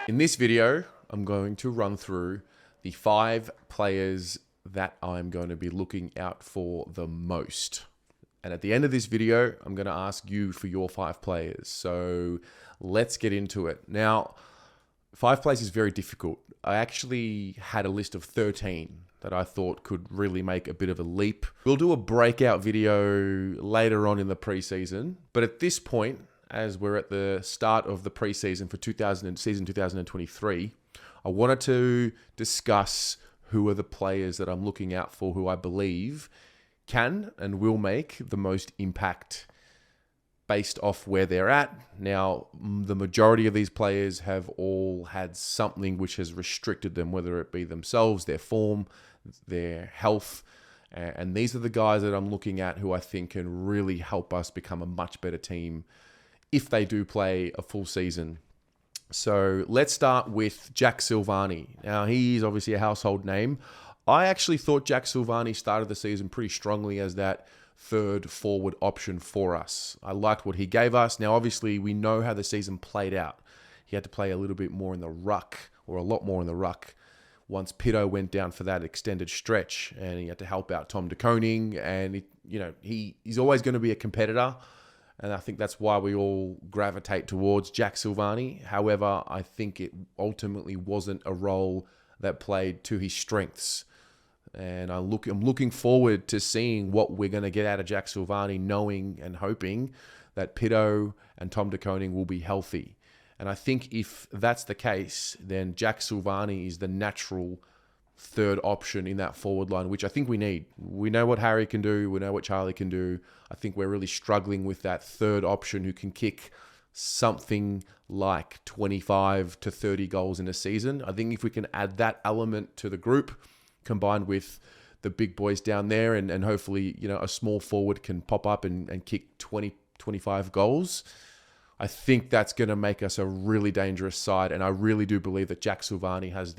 In this video, I'm going to run through the 5 players that I'm going to be looking out for the most. And at the end of this video, I'm going to ask you for your 5 players. So let's get into it. Now, 5 players is very difficult. I actually had a list of 13 that I thought could really make a bit of a leap. We'll do a breakout video later on in the preseason. But at this point, as we're at the start of the preseason for season 2023, I wanted to discuss who are the players that I'm looking out for who I believe can and will make the most impact based off where they're at. Now, the majority of these players have all had something which has restricted them, whether it be themselves, their form, their health. And these are the guys that I'm looking at who I think can really help us become a much better team if they do play a full season. So let's start with Jack Silvagni. Now, he's obviously a household name. I actually thought Jack Silvagni started the season pretty strongly as that third forward option for us. I liked what he gave us. Now, obviously, we know how the season played out. He had to play a little bit more in the ruck, or a lot more in the ruck, once Pito went down for that extended stretch, and he had to help out Tom De Koning. And he's always going to be a competitor, and I think that's why we all gravitate towards Jack Silvagni. However, I think it ultimately wasn't a role that played to his strengths. And I'm looking forward to seeing what we're going to get out of Jack Silvagni, knowing and hoping that Pito and Tom De Koning will be healthy. And I think if that's the case, then Jack Silvagni is the natural third option in that forward line, which I think we need. We know what Harry can do. We know what Charlie can do. I think we're really struggling with that third option who can kick something like 25 to 30 goals in a season. I think if we can add that element to the group, combined with the big boys down there, and hopefully, a small forward can pop up and kick 20, 25 goals, I think that's going to make us a really dangerous side. And I really do believe that Jack Silvagni has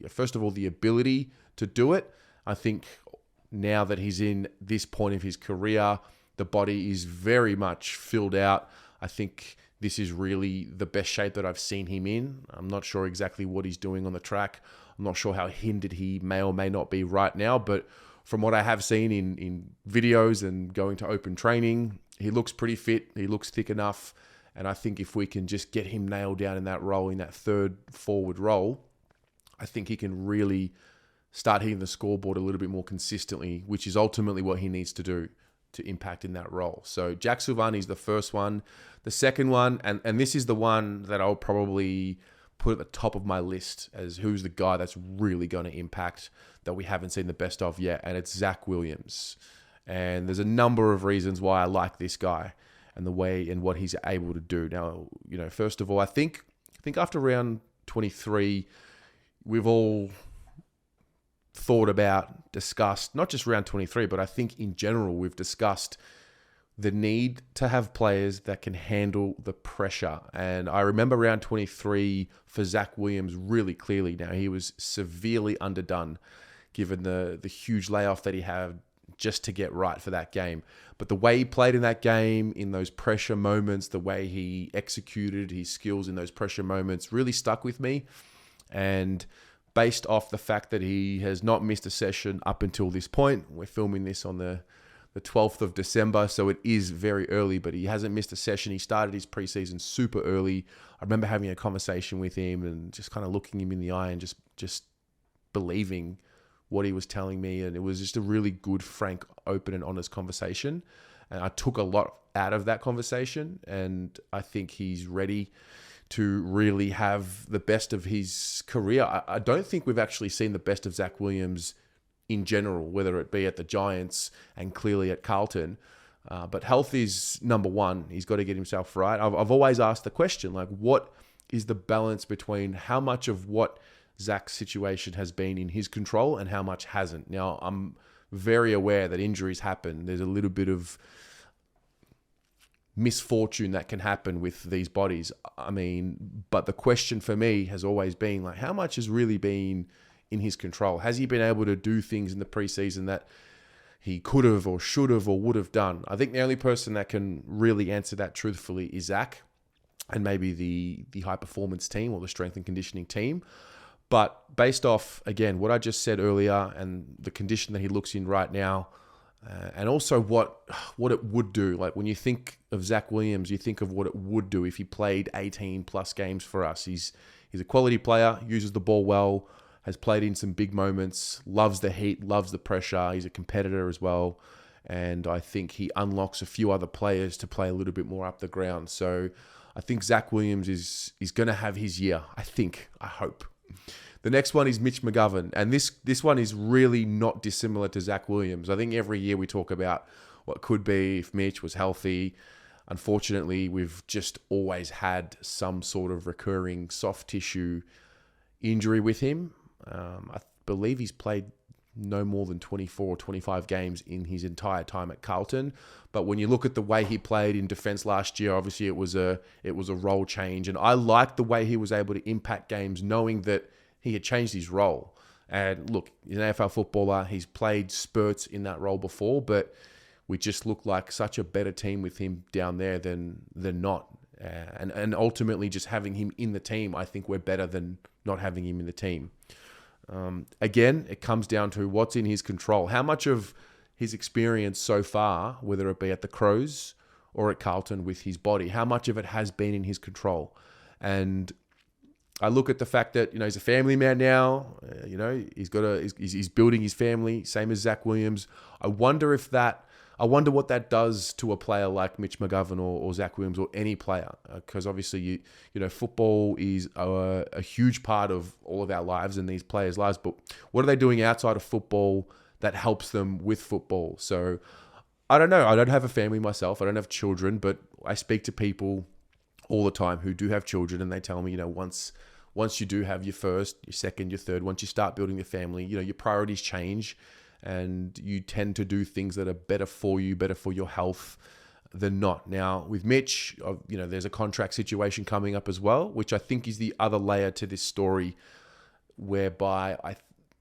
first of all, the ability to do it. I think now that he's in this point of his career, the body is very much filled out. I think this is really the best shape that I've seen him in. I'm not sure exactly what he's doing on the track. I'm not sure how hindered he may or may not be right now, but from what I have seen in videos and going to open training, he looks pretty fit. He looks thick enough. And I think if we can just get him nailed down in that role, in that third forward role, I think he can really start hitting the scoreboard a little bit more consistently, which is ultimately what he needs to do to impact in that role. So Jack Silvagni is the first one. The second one, and this is the one that I'll probably put at the top of my list as who's the guy that's really going to impact that we haven't seen the best of yet, and it's Zach Williams. And there's a number of reasons why I like this guy and the way and what he's able to do. Now, first of all, I think after round 23, we've all thought about, discussed, not just round 23, but I think in general, we've discussed the need to have players that can handle the pressure. And I remember round 23 for Zach Williams really clearly. Now, he was severely underdone given the huge layoff that he had just to get right for that game. But the way he played in that game, in those pressure moments, the way he executed his skills in those pressure moments really stuck with me. And based off the fact that he has not missed a session up until this point, we're filming this on the 12th of December, so it is very early, but he hasn't missed a session. He started his preseason super early. I remember having a conversation with him and just kind of looking him in the eye and just believing what he was telling me. And it was just a really good, frank, open and honest conversation. And I took a lot out of that conversation, and I think he's ready to really have the best of his career. I don't think we've actually seen the best of Zach Williams in general, whether it be at the Giants and clearly at Carlton. But health is number one. He's got to get himself right. I've always asked the question, what is the balance between how much of what Zach's situation has been in his control and how much hasn't? Now, I'm very aware that injuries happen. There's a little bit of misfortune that can happen with these bodies. But the question for me has always been, how much has really been in his control? Has he been able to do things in the preseason that he could have or should have or would have done? I think the only person that can really answer that truthfully is Zach. and maybe the high performance team or the strength and conditioning team. But based off, again, what I just said earlier and the condition that he looks in right now, and also what it would do. Like when you think of Zach Williams, you think of what it would do if he played 18 plus games for us. He's a quality player, uses the ball well, has played in some big moments, loves the heat, loves the pressure. He's a competitor as well. And I think he unlocks a few other players to play a little bit more up the ground. So I think Zach Williams is going to have his year. I hope. The next one is Mitch McGovern. And this one is really not dissimilar to Zach Williams. I think every year we talk about what could be if Mitch was healthy. Unfortunately, we've just always had some sort of recurring soft tissue injury with him. I believe he's played no more than 24 or 25 games in his entire time at Carlton. But when you look at the way he played in defense last year, obviously it was a role change. And I liked the way he was able to impact games knowing that he had changed his role. And look, he's an AFL footballer. He's played spurts in that role before, but we just look like such a better team with him down there than not. And ultimately just having him in the team, I think we're better than not having him in the team. Again, it comes down to what's in his control. How much of his experience so far, whether it be at the Crows or at Carlton with his body, how much of it has been in his control? And I look at the fact that, he's a family man now, he's building his family, same as Zach Williams. I wonder what that does to a player like Mitch McGovern or Zach Williams or any player, because obviously football is a huge part of all of our lives and these players' lives. But what are they doing outside of football that helps them with football? So I don't know. I don't have a family myself. I don't have children, but I speak to people all the time who do have children, and they tell me, once you do have your first, your second, your third, once you start building your family, your priorities change. And you tend to do things that are better for you, better for your health than not. Now, with Mitch, there's a contract situation coming up as well, which I think is the other layer to this story, whereby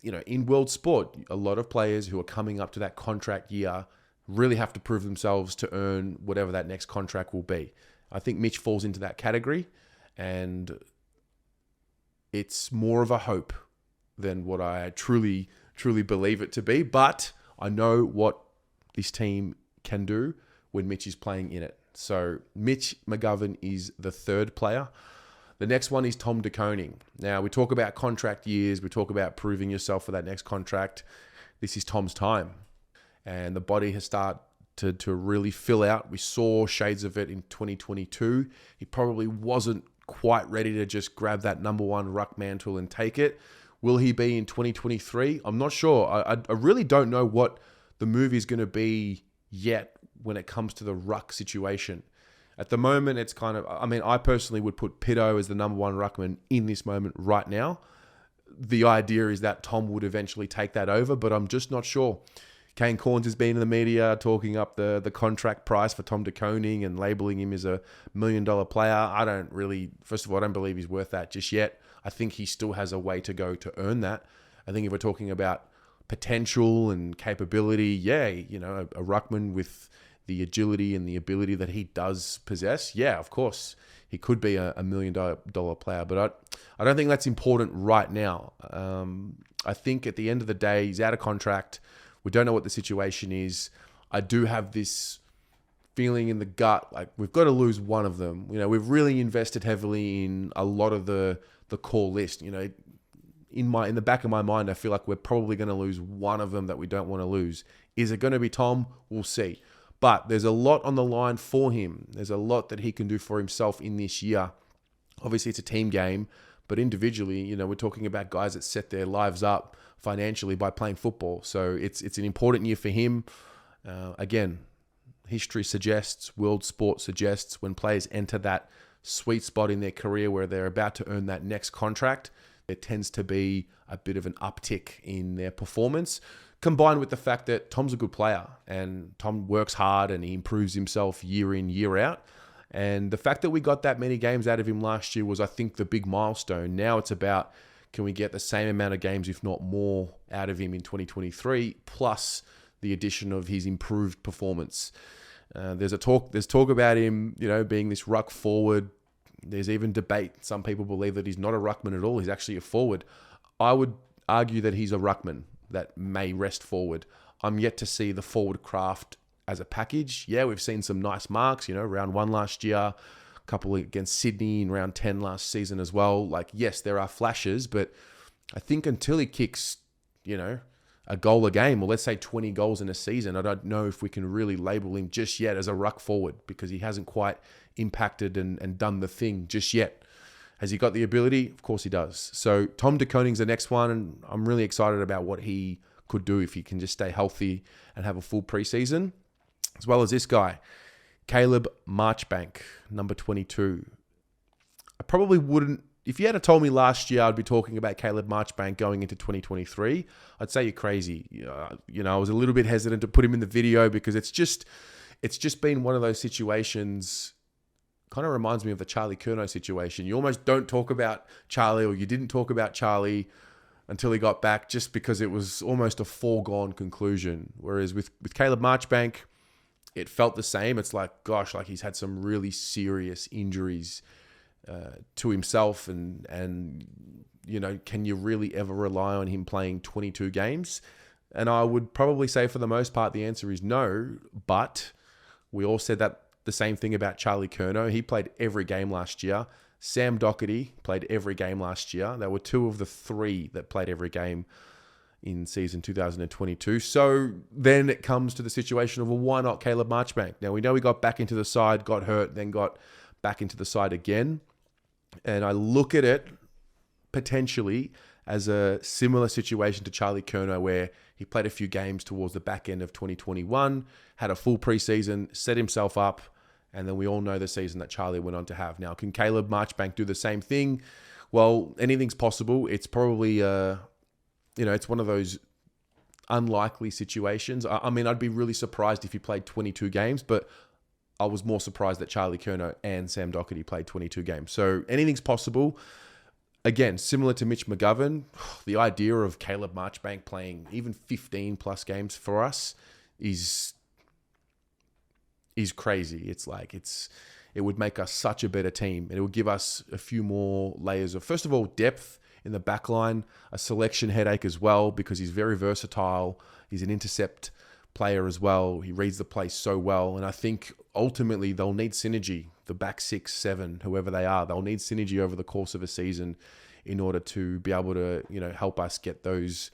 in world sport, a lot of players who are coming up to that contract year really have to prove themselves to earn whatever that next contract will be. I think Mitch falls into that category, and it's more of a hope than what I truly believe it to be. But I know what this team can do when Mitch is playing in it. So Mitch McGovern is the third player. The next one is Tom De Koning. Now, we talk about contract years. We talk about proving yourself for that next contract. This is Tom's time. And the body has started to really fill out. We saw shades of it in 2022. He probably wasn't quite ready to just grab that number one ruck mantle and take it. Will he be in 2023? I'm not sure. I really don't know what the move is going to be yet when it comes to the ruck situation. At the moment, it's kind of, I personally would put Pitto as the number one ruckman in this moment right now. The idea is that Tom would eventually take that over, but I'm just not sure. Kane Cornes has been in the media talking up the contract price for Tom De Koning and labeling him as $1 million player. First of all, I don't believe he's worth that just yet. I think he still has a way to go to earn that. I think if we're talking about potential and capability, a ruckman with the agility and the ability that he does possess, of course, he could be a $1 million player. But I don't think that's important right now. I think at the end of the day, he's out of contract. We don't know what the situation is. I do have this feeling in the gut, like we've got to lose one of them. We've really invested heavily in a lot of the core list. In the back of my mind, I feel like we're probably going to lose one of them that we don't want to lose. Is it going to be Tom? We'll see. But there's a lot on the line for him. There's a lot that he can do for himself in this year. Obviously, it's a team game, but individually, we're talking about guys that set their lives up financially by playing football. So it's an important year for him. Again, history suggests, world sport suggests, when players enter that sweet spot in their career where they're about to earn that next contract, there tends to be a bit of an uptick in their performance, combined with the fact that Tom's a good player and Tom works hard and he improves himself year in, year out. And the fact that we got that many games out of him last year was, I think, the big milestone. Now it's about, can we get the same amount of games, if not more, out of him in 2023, plus the addition of his improved performance. There's talk about him, being this ruck forward, There's even debate. Some people believe that he's not a ruckman at all. He's actually a forward. I would argue that he's a ruckman that may rest forward. I'm yet to see the forward craft as a package. Yeah, we've seen some nice marks, round 1 last year, a couple against Sydney in round 10 last season as well. Like, yes, there are flashes, but I think until he kicks, a goal a game, or let's say 20 goals in a season, I don't know if we can really label him just yet as a ruck forward, because he hasn't quite impacted and done the thing just yet. Has he got the ability? Of course he does. So Tom De Koning's the next one, and I'm really excited about what he could do if he can just stay healthy and have a full preseason. As well as this guy, Caleb Marchbank, number 22. I probably wouldn't, if you had told me last year I'd be talking about Caleb Marchbank going into 2023, I'd say you're crazy. I was a little bit hesitant to put him in the video because it's just been one of those situations. Kind of reminds me of the Charlie Curnow situation. You almost don't talk about Charlie, or you didn't talk about Charlie until he got back, just because it was almost a foregone conclusion. Whereas with Caleb Marchbank, it felt the same. It's like, gosh, like he's had some really serious injuries to himself, and can you really ever rely on him playing 22 games? And I would probably say for the most part the answer is no, but we all said that the same thing about Charlie Curnow. He played every game last year. Sam Doherty played every game last year. There were 2 of the 3 that played every game in season 2022. So then it comes to the situation of, well, why not Caleb Marchbank? Now, we know he got back into the side, got hurt, then got back into the side again. And I look at it potentially as a similar situation to Charlie Curnow, where he played a few games towards the back end of 2021, had a full preseason, set himself up, and then we all know the season that Charlie went on to have. Now, can Caleb Marchbank do the same thing? Well, anything's possible. It's probably, it's one of those unlikely situations. I mean, I'd be really surprised if he played 22 games, but I was more surprised that Charlie Curnow and Sam Doherty played 22 games. So anything's possible. Again, similar to Mitch McGovern, the idea of Caleb Marchbank playing even 15 plus games for us is crazy. It's like, it would make us such a better team. And it would give us a few more layers of, first of all, depth in the back line, a selection headache as well, because he's very versatile. He's an intercept player as well. He reads the play so well. And I think ultimately they'll need synergy. The back 6, 7, whoever they are, they'll need synergy over the course of a season in order to be able to, help us get those,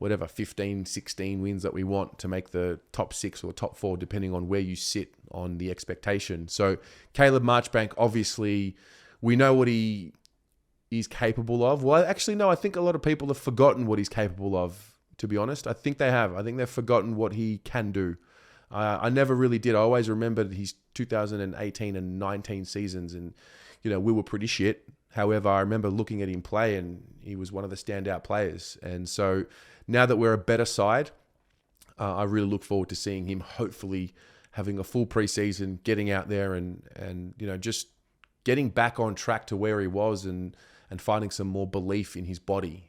15, 16 wins that we want to make the top 6 or top 4, depending on where you sit on the expectation. So Caleb Marchbank, obviously, we know what he is capable of. Well, actually, no, I think a lot of people have forgotten what he's capable of, to be honest. I think they have. I think they've forgotten what he can do. I never really did. I always remembered his 2018 and 19 seasons, and, we were pretty shit. However, I remember looking at him play, and he was one of the standout players. And so now that we're a better side, I really look forward to seeing him hopefully having a full preseason, getting out there and just getting back on track to where he was and finding some more belief in his body.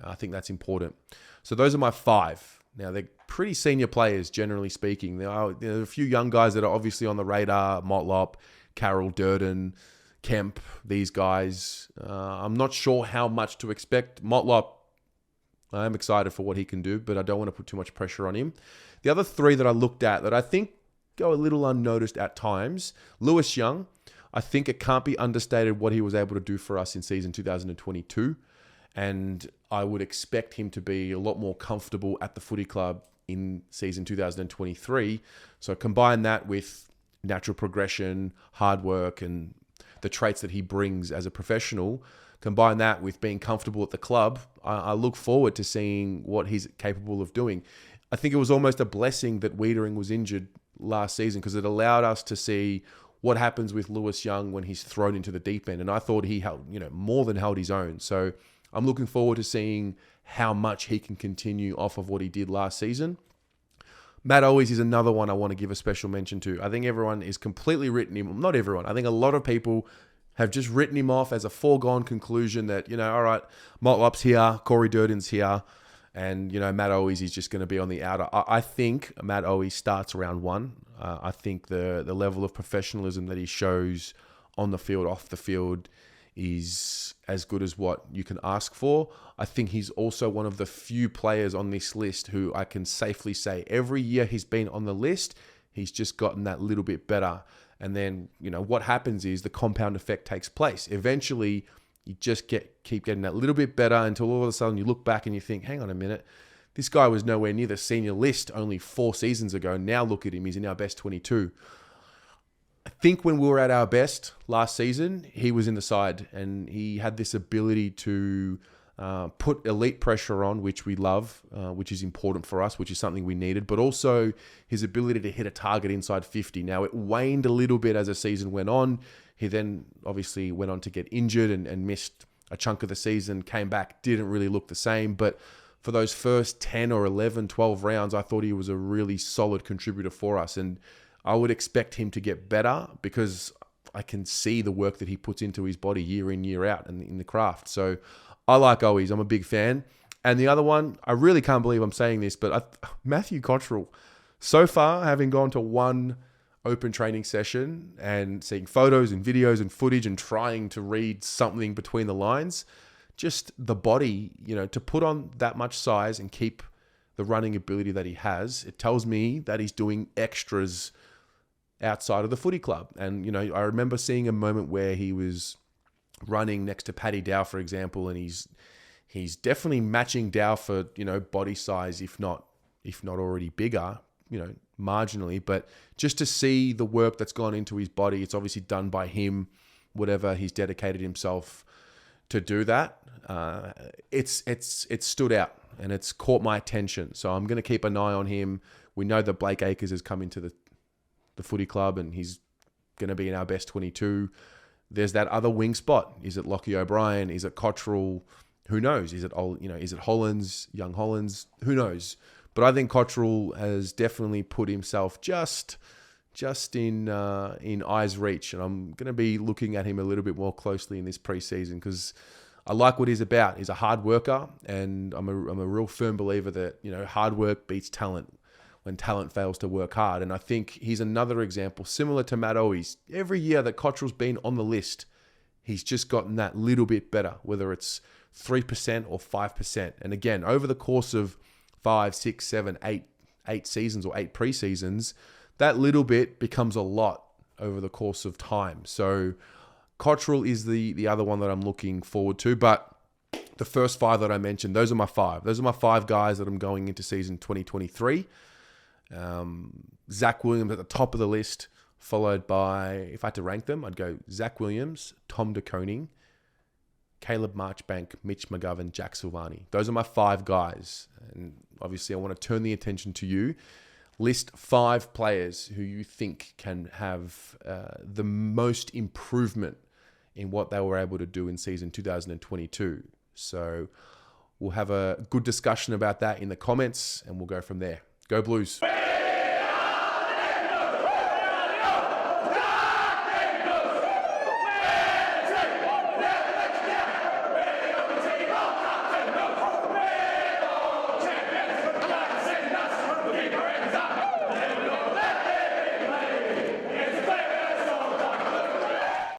I think that's important. So those are my 5. Now, they're pretty senior players, generally speaking. There are a few young guys that are obviously on the radar: Motlop, Carroll, Durden, Kemp, these guys. I'm not sure how much to expect. Motlop, I am excited for what he can do, but I don't want to put too much pressure on him. The other 3 that I looked at that I think go a little unnoticed at times: Lewis Young. I think it can't be understated what he was able to do for us in season 2022. And I would expect him to be a lot more comfortable at the footy club in season 2023. So combine that with natural progression, hard work, and the traits that he brings as a professional. Combine that with being comfortable at the club. I look forward to seeing what he's capable of doing. I think it was almost a blessing that Wiedering was injured last season, because it allowed us to see what happens with Lewis Young when he's thrown into the deep end. And I thought he held, more than held his own. So I'm looking forward to seeing how much he can continue off of what he did last season. Matt Owies is another one I want to give a special mention to. I think everyone is completely written him. Not everyone. I think a lot of people have just written him off as a foregone conclusion that, all right, Motlop's here, Corey Durden's here, and, Matt Owies is just going to be on the outer. I think Matt Owies starts round 1. I think the level of professionalism that he shows on the field, off the field, is as good as what you can ask for. I think he's also one of the few players on this list who I can safely say every year he's been on the list, he's just gotten that little bit better. And then, what happens is the compound effect takes place. Eventually, you just keep getting that little bit better until all of a sudden you look back and you think, hang on a minute, this guy was nowhere near the senior list only 4 seasons ago. Now look at him, he's in our best 22. I think when we were at our best last season, he was in the side and he had this ability to put elite pressure on, which we love, which is important for us, which is something we needed, but also his ability to hit a target inside 50. Now, it waned a little bit as the season went on. He then obviously went on to get injured and missed a chunk of the season, came back, didn't really look the same. But for those first 10 or 11, 12 rounds, I thought he was a really solid contributor for us. And I would expect him to get better because I can see the work that he puts into his body year in, year out in the craft. So I like Owies. I'm a big fan. And the other one, I really can't believe I'm saying this, but Matthew Cottrell, so far, having gone to one open training session and seeing photos and videos and footage and trying to read something between the lines, just the body, to put on that much size and keep the running ability that he has, it tells me that he's doing extras outside of the footy club. And, I remember seeing a moment where he was running next to Paddy Dow, for example, and he's definitely matching Dow for, body size, if not already bigger, marginally. But just to see the work that's gone into his body, it's obviously done by him, whatever he's dedicated himself to do that. It's stood out and it's caught my attention. So I'm going to keep an eye on him. We know that Blake Acres has come into the footy club and he's going to be in our best 22. There's that other wing spot. Is it Lockie O'Brien? Is it Cottrell? Who knows? Is it Hollands, young Hollands? Who knows? But I think Cottrell has definitely put himself just in eyes reach, and I'm going to be looking at him a little bit more closely in this preseason because I like what he's about. He's a hard worker, and I'm a real firm believer that hard work beats talent when talent fails to work hard. And I think he's another example similar to Matt Owies. Every year that Cottrell's been on the list, he's just gotten that little bit better, whether it's 3% or 5%. And again, over the course of 5, 6, 7, 8 seasons or 8 preseasons, that little bit becomes a lot over the course of time. So Cottrell is the other one that I'm looking forward to. But the first 5 that I mentioned, those are my 5. Those are my 5 guys that I'm going into season 2023. Zach Williams at the top of the list, followed by, if I had to rank them, I'd go Zach Williams, Tom De Koning, Caleb Marchbank, Mitch McGovern, Jack Silvani. Those are my 5 guys. And obviously I want to turn the attention to you. List 5 players who you think can have the most improvement in what they were able to do in season 2022. So we'll have a good discussion about that in the comments and we'll go from there. Go Blues.